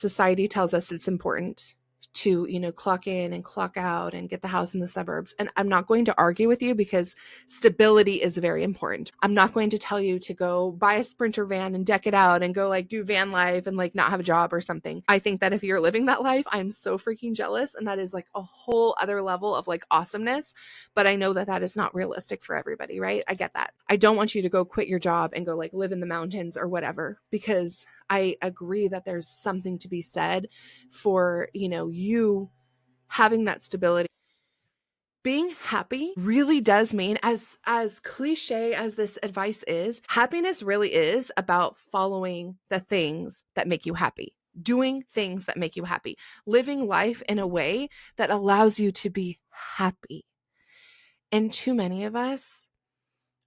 Society tells us it's important to, clock in and clock out and get the house in the suburbs. And I'm not going to argue with you because stability is very important. I'm not going to tell you to go buy a Sprinter van and deck it out and go like do van life and like not have a job or something. I think that if you're living that life, I'm so freaking jealous. And that is like a whole other level of like awesomeness. But I know that that is not realistic for everybody, right? I get that. I don't want you to go quit your job and go like live in the mountains or whatever, because I agree that there's something to be said for, you having that stability. Being happy really does mean, as cliche as this advice is, happiness really is about following the things that make you happy, doing things that make you happy, living life in a way that allows you to be happy. And too many of us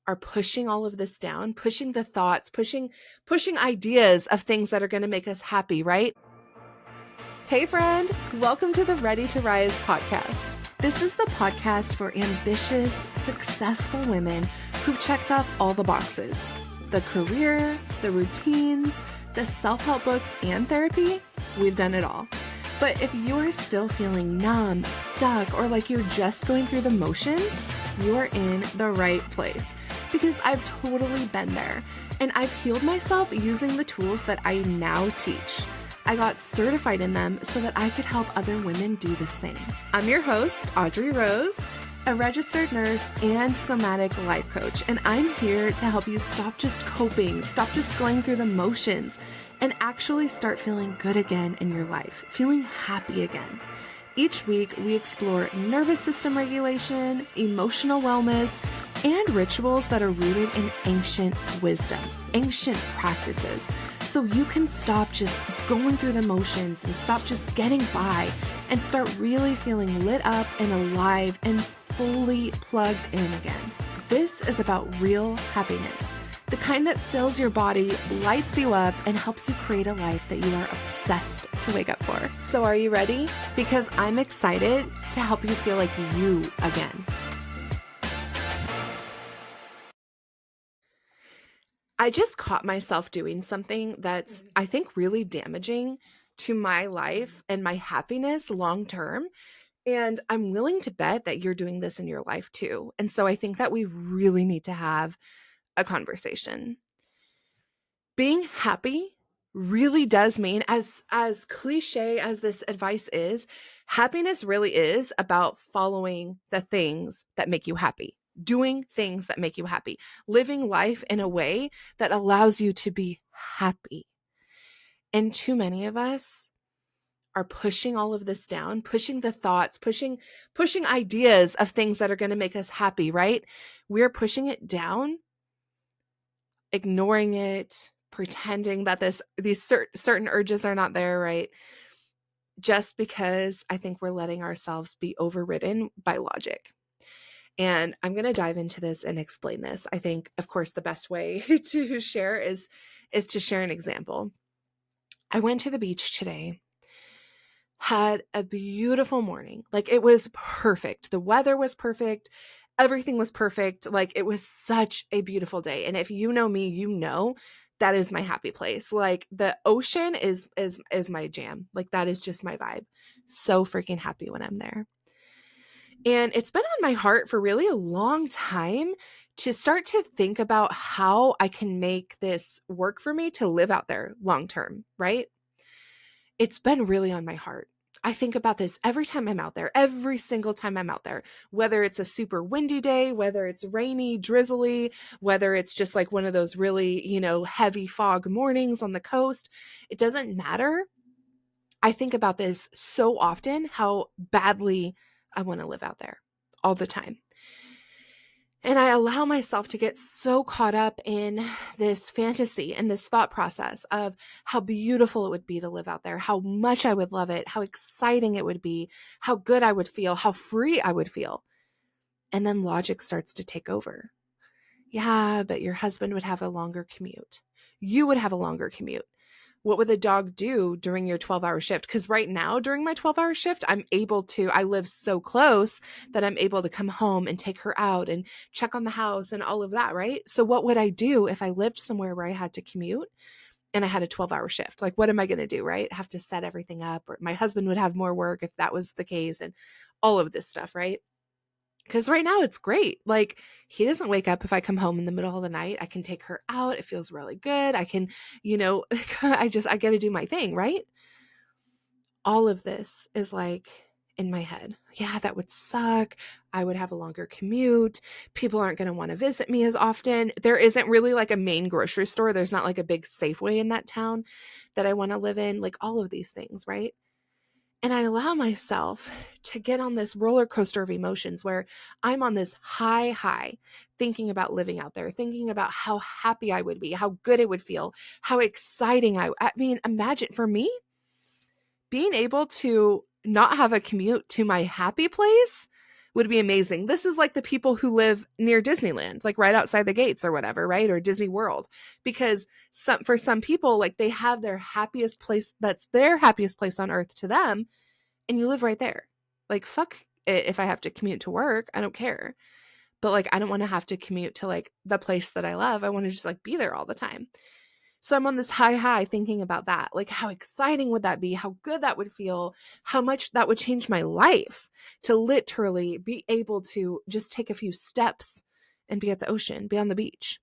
are pushing all of this down, pushing the thoughts, pushing ideas of things that are going to make us happy, right? Hey friend, welcome to the Ready to Rise podcast. This is the podcast for ambitious, successful women who've checked off all the boxes. The career, the routines, the self-help books, and therapy, we've done it all. But if you're still feeling numb, stuck, or like you're just going through the motions, you're in the right place. Because I've totally been there, and I've healed myself using the tools that I now teach. I got certified in them so that I could help other women do the same. I'm your host, Audrey Rose, a registered nurse and somatic life coach, and I'm here to help you stop just coping, stop just going through the motions, and actually start feeling good again in your life, feeling happy again. Each week, we explore nervous system regulation, emotional wellness, and rituals that are rooted in ancient wisdom, ancient practices, so you can stop just going through the motions and stop just getting by and start really feeling lit up and alive and fully plugged in again. This is about real happiness, the kind that fills your body, lights you up, and helps you create a life that you are obsessed to wake up for. So are you ready? Because I'm excited to help you feel like you again. I just caught myself doing something that's, I think, really damaging to my life and my happiness long term. And I'm willing to bet that you're doing this in your life too. And so I think that we really need to have a conversation. Being happy really does mean, as cliche as this advice is, happiness really is about following the things that make you happy, doing things that make you happy, living life in a way that allows you to be happy. And too many of us are pushing all of this down, pushing the thoughts, pushing ideas of things that are going to make us happy, right? We're pushing it down, ignoring it, pretending that these certain urges are not there, right? Just because I think we're letting ourselves be overridden by logic. And I'm going to dive into this and explain this. I think, of course, the best way to share is to share an example. I went to the beach today, had a beautiful morning. Like, it was perfect. The weather was perfect. Everything was perfect. Like, it was such a beautiful day. And if you know me, you know that is my happy place. Like, the ocean is my jam. Like, that is just my vibe. So freaking happy when I'm there. And it's been on my heart for really a long time to start to think about how I can make this work for me to live out there long term, right? It's been really on my heart. I think about this every time I'm out there, every single time I'm out there, whether it's a super windy day, whether it's rainy, drizzly, whether it's just like one of those really, heavy fog mornings on the coast. It doesn't matter. I think about this so often, how badly I want to live out there all the time. And I allow myself to get so caught up in this fantasy and this thought process of how beautiful it would be to live out there, how much I would love it, how exciting it would be, how good I would feel, how free I would feel. And then logic starts to take over. Yeah, but your husband would have a longer commute. You would have a longer commute. What would the dog do during your 12-hour shift? Because right now, during my 12-hour shift, I live so close that I'm able to come home and take her out and check on the house and all of that, right? So what would I do if I lived somewhere where I had to commute? and I had a 12-hour shift. Like, what am I going to do, right? Have to set everything up, or my husband would have more work if that was the case, and all of this stuff, right? Because right now it's great. Like, he doesn't wake up if I come home in the middle of the night. I can take her out. It feels really good. I can, I get to do my thing, right? All of this is like in my head. Yeah, that would suck. I would have a longer commute. People aren't going to want to visit me as often. There isn't really like a main grocery store. There's not like a big Safeway in that town that I want to live in. Like, all of these things, right? And I allow myself to get on this roller coaster of emotions where I'm on this high, thinking about living out there, thinking about how happy I would be, how good it would feel, how exciting I mean, imagine for me, being able to not have a commute to my happy place would be amazing. This is like the people who live near Disneyland, like right outside the gates or whatever, right? Or Disney World. Because for some people, like, they have their happiest place, that's their happiest place on earth to them, and you live right there. Like, fuck it, if I have to commute to work, I don't care. But like, I don't want to have to commute to like the place that I love. I want to just like be there all the time. So I'm on this high thinking about that. Like, how exciting would that be? How good that would feel? How much that would change my life to literally be able to just take a few steps and be at the ocean, be on the beach.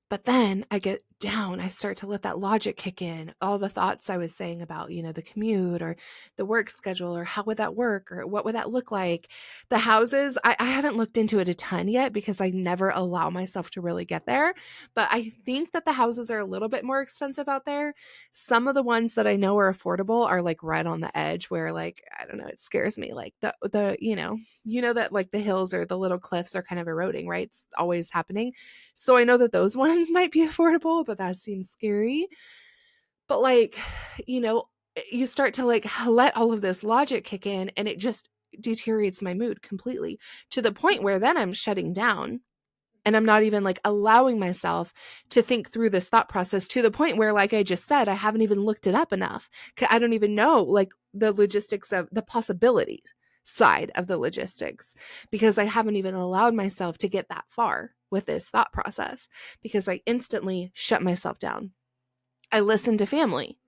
But then I get down, I start to let that logic kick in. All the thoughts I was saying about, the commute or the work schedule, or how would that work, or what would that look like? The houses, I haven't looked into it a ton yet because I never allow myself to really get there. But I think that the houses are a little bit more expensive out there. Some of the ones that I know are affordable are like right on the edge where, like, I don't know, it scares me. Like that like the hills or the little cliffs are kind of eroding, right? It's always happening. So I know that those ones might be affordable, but that seems scary. But like, you start to like let all of this logic kick in, and it just deteriorates my mood completely, to the point where then I'm shutting down. And I'm not even like allowing myself to think through this thought process, to the point where, like I just said, I haven't even looked it up enough. I don't even know like the logistics of the possibility side of the logistics, because I haven't even allowed myself to get that far with this thought process, because I instantly shut myself down. I listen to family.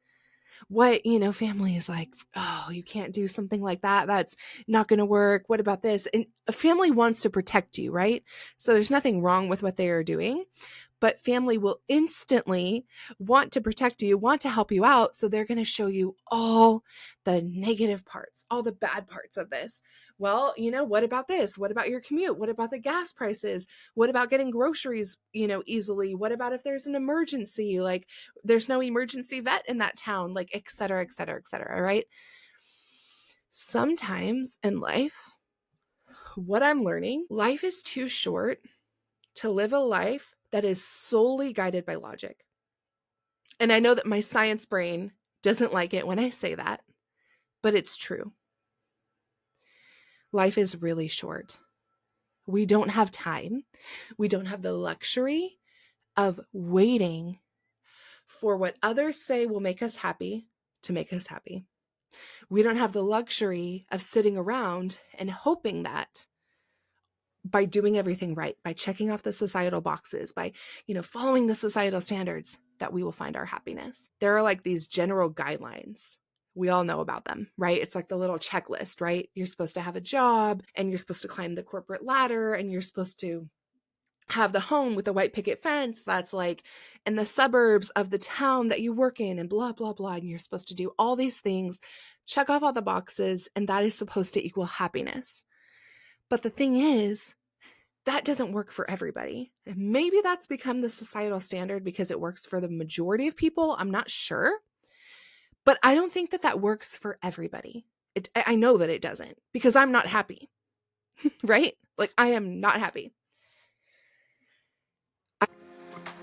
Family is like, oh, you can't do something like that. That's not going to work. What about this? And a family wants to protect you, right? So there's nothing wrong with what they are doing, but family will instantly want to protect you, want to help you out. So they're going to show you all the negative parts, all the bad parts of this. Well, what about this? What about your commute? What about the gas prices? What about getting groceries, easily? What about if there's an emergency? Like, there's no emergency vet in that town, like, et cetera, et cetera, et cetera, right? Sometimes in life, what I'm learning, life is too short to live a life that is solely guided by logic. And I know that my science brain doesn't like it when I say that, but it's true. Life is really short. We don't have time. We don't have the luxury of waiting for what others say will make us happy to make us happy. We don't have the luxury of sitting around and hoping that by doing everything right, by checking off the societal boxes, by, following the societal standards, that we will find our happiness. There are like these general guidelines. We all know about them, right? It's like the little checklist, right? You're supposed to have a job, and you're supposed to climb the corporate ladder, and you're supposed to have the home with the white picket fence that's like in the suburbs of the town that you work in, and blah, blah, blah. And you're supposed to do all these things, check off all the boxes, and that is supposed to equal happiness. But the thing is, that doesn't work for everybody. And maybe that's become the societal standard because it works for the majority of people. I'm not sure. But I don't think that that works for everybody. I know that it doesn't, because I'm not happy, right? Like, I am not happy.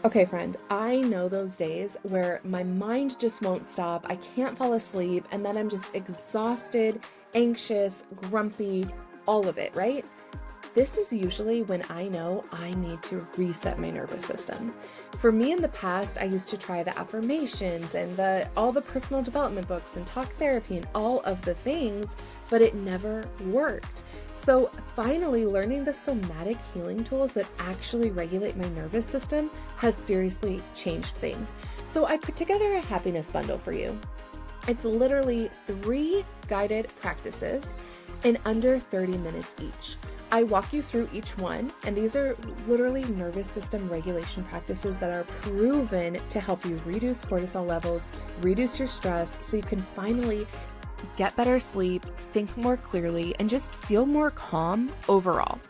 Okay, friend, I know those days where my mind just won't stop. I can't fall asleep. And then I'm just exhausted, anxious, grumpy, all of it, right? This is usually when I know I need to reset my nervous system. For me in the past, I used to try the affirmations and all the personal development books and talk therapy and all of the things, but it never worked. So finally learning the somatic healing tools that actually regulate my nervous system has seriously changed things. So I put together a happiness bundle for you. It's literally 3 guided practices in under 30 minutes each. I walk you through each one, and these are literally nervous system regulation practices that are proven to help you reduce cortisol levels, reduce your stress, so you can finally get better sleep, think more clearly, and just feel more calm overall.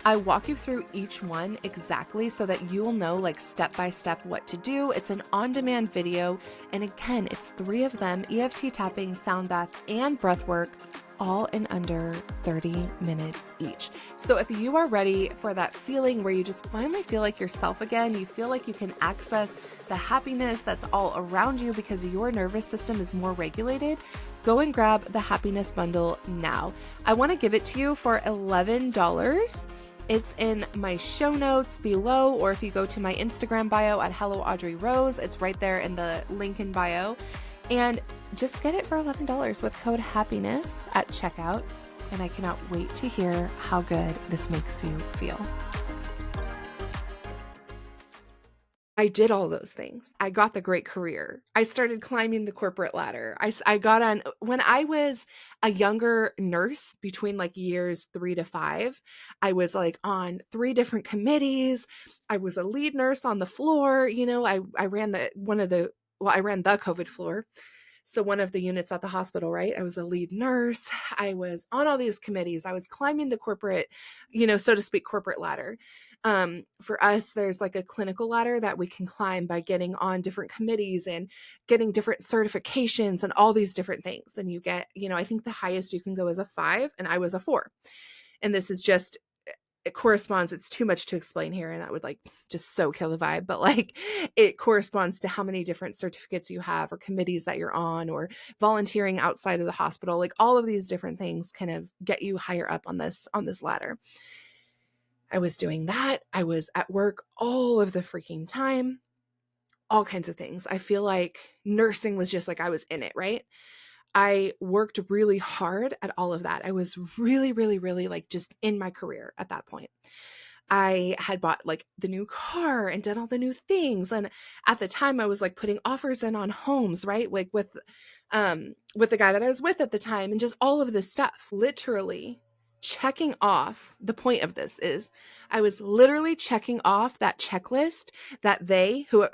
I walk you through each one exactly so that you will know like step by step what to do. It's an on-demand video. And again, it's 3 of them, EFT tapping, sound bath, and breath work, all in under 30 minutes each. So if you are ready for that feeling where you just finally feel like yourself again, you feel like you can access the happiness that's all around you because your nervous system is more regulated, go and grab the happiness bundle now. I want to give it to you for $11. It's in my show notes below, or if you go to my Instagram bio at Hello Audrey Rose, it's right there in the link in bio. And just get it for $11 with code happiness at checkout. And I cannot wait to hear how good this makes you feel. I did all those things. I got the great career. I started climbing the corporate ladder. I got on, when I was a younger nurse between like years 3 to 5, I was like on 3 different committees. I was a lead nurse on the floor. You know, I ran I ran the COVID floor. So one of the units at the hospital, right? I was a lead nurse. I was on all these committees. I was climbing the corporate, so to speak, corporate ladder. For us, there's like a clinical ladder that we can climb by getting on different committees and getting different certifications and all these different things. And you get, I think the highest you can go is a 5, and I was a 4. And this is just, it corresponds, it's too much to explain here, and that would like just so kill the vibe, but like it corresponds to how many different certificates you have or committees that you're on or volunteering outside of the hospital. Like all of these different things kind of get you higher up on this ladder. I was doing that. I was at work all of the freaking time, all kinds of things. I feel like nursing was just like I was in it, right? I worked really hard at all of that. I was really, really, really like just in my career at that point. I had bought like the new car and did all the new things. And at the time I was like putting offers in on homes, right? Like with the guy that I was with at the time, and just all of this stuff, literally checking off. The point of this is I was literally checking off that checklist that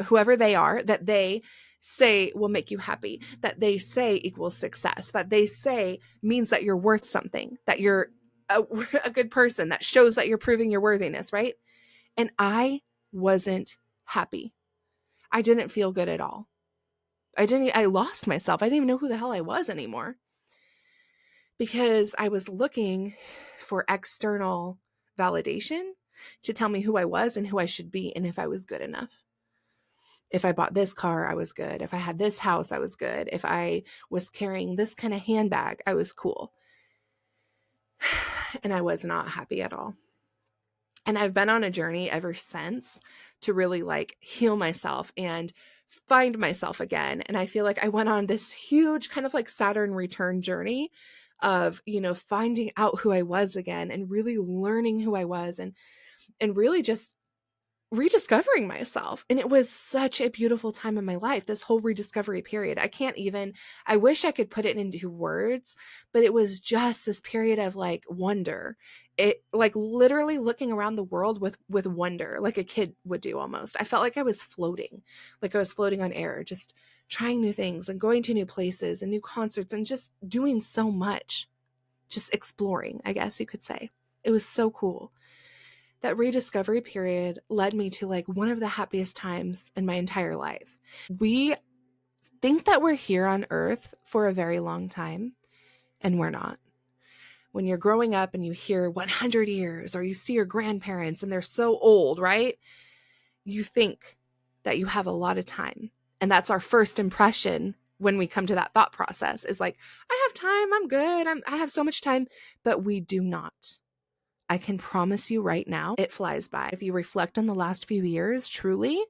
whoever they are, that they say will make you happy, that they say equals success, that they say means that you're worth something, that you're a good person, that shows that you're proving your worthiness, right? And I wasn't happy. I didn't feel good at all. I lost myself. I didn't even know who the hell I was anymore, because I was looking for external validation to tell me who I was and who I should be and if I was good enough. If I bought this car, I was good. If I had this house, I was good. If I was carrying this kind of handbag, I was cool. And I was not happy at all. And I've been on a journey ever since to really like heal myself and find myself again. And I feel like I went on this huge kind of like Saturn return journey of, finding out who I was again and really learning who I was and really just rediscovering myself. And it was such a beautiful time in my life, this whole rediscovery period. I wish I could put it into words, but it was just this period of like wonder. It like literally looking around the world with wonder, like a kid would do almost. I felt like I was floating on air, just trying new things and going to new places and new concerts and just doing so much, just exploring, I guess you could say. It was so cool. That rediscovery period led me to like one of the happiest times in my entire life. We think that we're here on earth for a very long time, and we're not. When you're growing up and you hear 100 years, or you see your grandparents and they're so old, right? You think that you have a lot of time. And that's our first impression when we come to that thought process, is like, I have time, I'm good, I have so much time, but we do not. I can promise you right now, it flies by. If you reflect on the last few years, truly,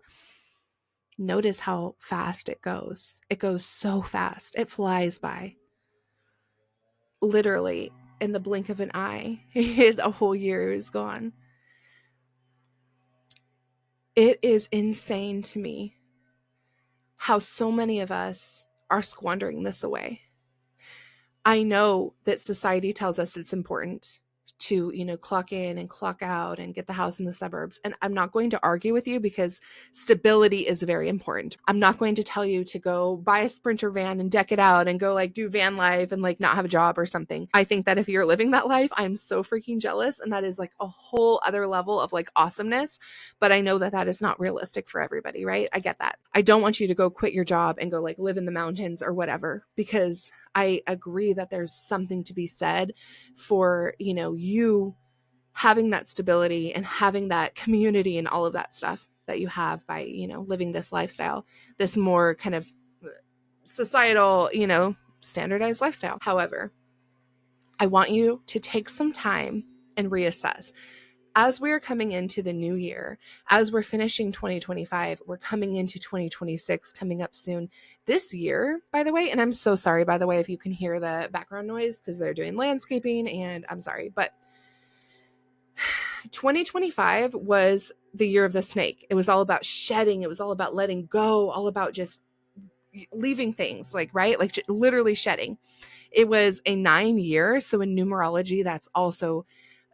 notice how fast it goes. It goes so fast. It flies by. Literally, in the blink of an eye, a whole year is gone. It is insane to me how so many of us are squandering this away. I know that society tells us it's important to, clock in and clock out and get the house in the suburbs. And I'm not going to argue with you because stability is very important. I'm not going to tell you to go buy a Sprinter van and deck it out and go like do van life and like not have a job or something. I think that if you're living that life, I'm so freaking jealous. And that is like a whole other level of like awesomeness. But I know that that is not realistic for everybody, right? I get that. I don't want you to go quit your job and go like live in the mountains or whatever, because I agree that there's something to be said for, you having that stability and having that community and all of that stuff that you have by, living this lifestyle, this more kind of societal, standardized lifestyle. However, I want you to take some time and reassess. As we're coming into the new year, as we're finishing 2025, we're coming into 2026 coming up soon. This year, by the way, and I'm so sorry, by the way, if you can hear the background noise because they're doing landscaping, and I'm sorry, but 2025 was the year of the snake. It was all about shedding. It was all about letting go, all about just leaving things right? Like literally shedding. It was a 9-year. So in numerology, that's also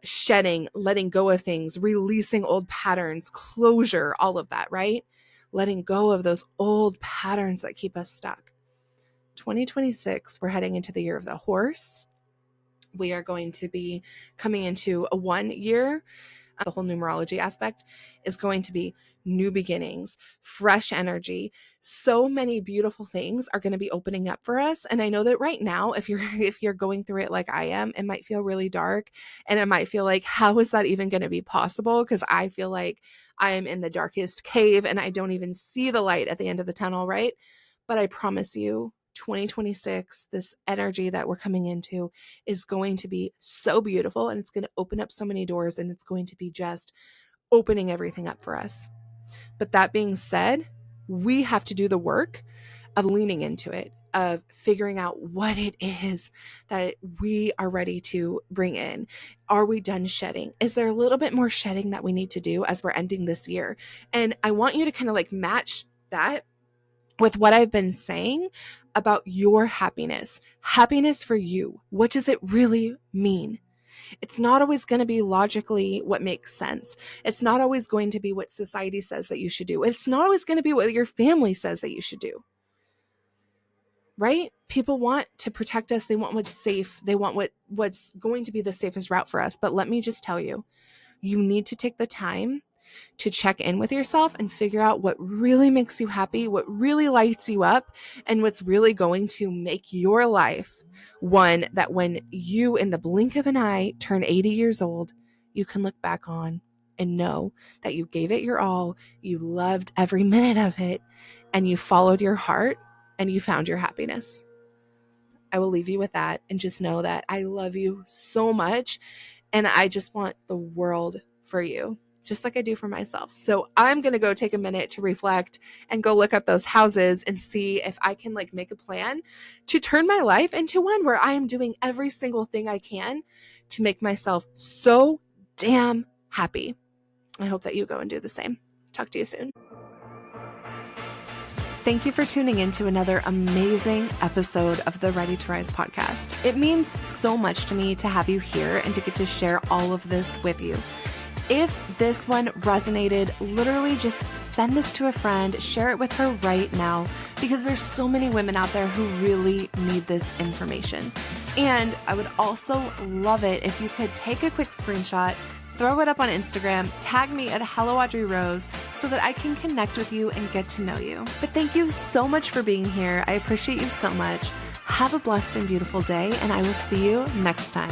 shedding, letting go of things, releasing old patterns, closure, all of that, right? Letting go of those old patterns that keep us stuck. 2026, we're heading into the year of the horse. We are going to be coming into a 1 year. The whole numerology aspect is going to be new beginnings, fresh energy. So many beautiful things are going to be opening up for us. And I know that right now, if you're going through it like I am, it might feel really dark, and it might feel like, how is that even going to be possible? Because I feel like I am in the darkest cave and I don't even see the light at the end of the tunnel, right? But I promise you, 2026, this energy that we're coming into is going to be so beautiful, and it's going to open up so many doors, and it's going to be just opening everything up for us. But that being said, we have to do the work of leaning into it, of figuring out what it is that we are ready to bring in. Are we done shedding? Is there a little bit more shedding that we need to do as we're ending this year? And I want you to kind of like match that with what I've been saying about your happiness. Happiness for you. What does it really mean? It's not always going to be logically what makes sense. It's not always going to be what society says that you should do. It's not always going to be what your family says that you should do. Right? People want to protect us. They want what's safe. They want what's going to be the safest route for us. But let me just tell you, you need to take the time to check in with yourself and figure out what really makes you happy, what really lights you up, and what's really going to make your life one that when you, in the blink of an eye, turn 80 years old, you can look back on and know that you gave it your all, you loved every minute of it, and you followed your heart and you found your happiness. I will leave you with that, and just know that I love you so much, and I just want the world for you, just like I do for myself. So I'm going to go take a minute to reflect and go look up those houses and see if I can like make a plan to turn my life into one where I am doing every single thing I can to make myself so damn happy. I hope that you go and do the same. Talk to you soon. Thank you for tuning in to another amazing episode of the Ready to Rise podcast. It means so much to me to have you here and to get to share all of this with you. If this one resonated, literally just send this to a friend, share it with her right now, because there's so many women out there who really need this information. And I would also love it if you could take a quick screenshot, throw it up on Instagram, tag me at Hello Audrey Rose so that I can connect with you and get to know you. But thank you so much for being here. I appreciate you so much. Have a blessed and beautiful day, and I will see you next time.